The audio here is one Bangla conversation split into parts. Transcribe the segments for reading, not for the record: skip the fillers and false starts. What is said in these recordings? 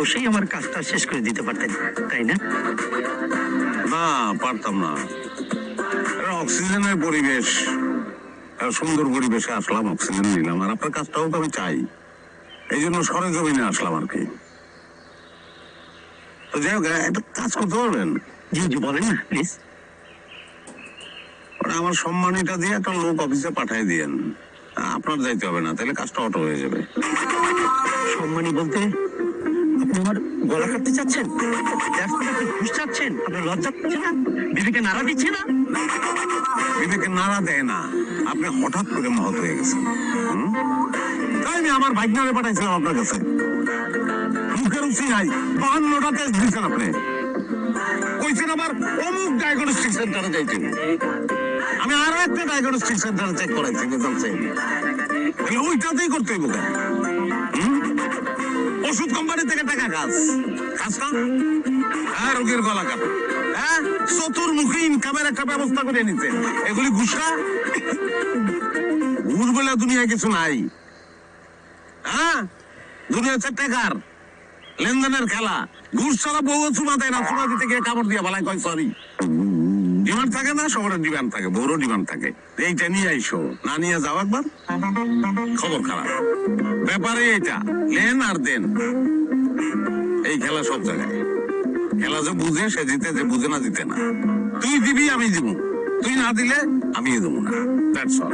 বসেই আমার কাজটা শেষ করে দিতে পারতেন, তাই না? না, পারতাম না। অক্সিজেনের পরিবেশ, সুন্দর পরিবেশে আসলাম, অক্সিজেন নিলাম, আর আপনার কাজটাও তো আমি চাই, এই জন্য সরেজমিনে আসলাম আর কি। তো যাই হোক, একটা কাজ করতে পারবেন? জি জি, বলেন না প্লিজ। আমার সম্মানীটা দিয়ে একটা লোক অফিসে পাঠিয়ে দিয়েন, আপনার যাইতে হবে না, তাহলে কাজটা অটো হয়ে যাবে। সম্মানী বলতে আপনি আমার গলা কাটতে চাচ্ছেন? ঘুষ চাচ্ছেন? আপনার লজ্জা পাচ্ছে না? বিবেকে নাড়া দিচ্ছে না? বিবেকে নাড়া দেয় না, আপনি হঠাৎ করে মহৎ হয়ে গেছেন। তাই আমি আমার ভাগ্নারে পাঠাইছিলাম আপনার কাছে, মুখের উচি নাই, 52টা টেস্ট দিচ্ছেন আপনি, কইছেন আবার অমুক ডায়াগনস্টিক সেন্টারে যাইতে। আমি আরো একটা ডায়াগনস্টিক সেন্টারে চেক করাইছি, রেজাল্ট চাই, ওইটাতেই করতে হইব কেন? ওষুধ কোম্পানি থেকে টাকা কাজ না, হ্যাঁ, রোগীর গলা কাটা, হ্যাঁ, চতুর্মুখী ইনকামের একটা ব্যবস্থা করে নিতে, এগুলি ঘুষা? ঘুষ বলে দুনিয়ায় কিছু নাই, হ্যাঁ, দুনিয়া হচ্ছে টাকার লেনদেনের খেলা। ঘুষ ছাড়া বউ চুমা দেয় না, চুমা দিতে গিয়ে কাপড় দিয়ে বলায় কয় সরি। ডিমান্ড থাকে না, সবার ডিমান্ড থাকে, বউরও ডিমান্ড থাকে, এইটা নিয়ে আইসো, না নিয়ে যাও একবার, খবর খারাপ। ব্যাপারে এটা লেন আর দেন, এই খেলা সব জায়গায়। খেলা যে বুঝে সে জিতে, যে বুঝে না জিতে না। তুই দিবি, আমি দিব, তুই না দিলে আমি দেবো না, দ্যাটস অল।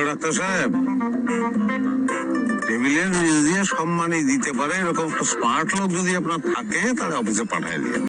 ডাক্তার সাহেব, টেবিলের নিচ দিয়ে সম্মানী দিতে পারে এরকম একটা স্মার্ট লোক যদি আপনার থাকে, তাহলে অফিসে পাঠিয়ে দিয়ে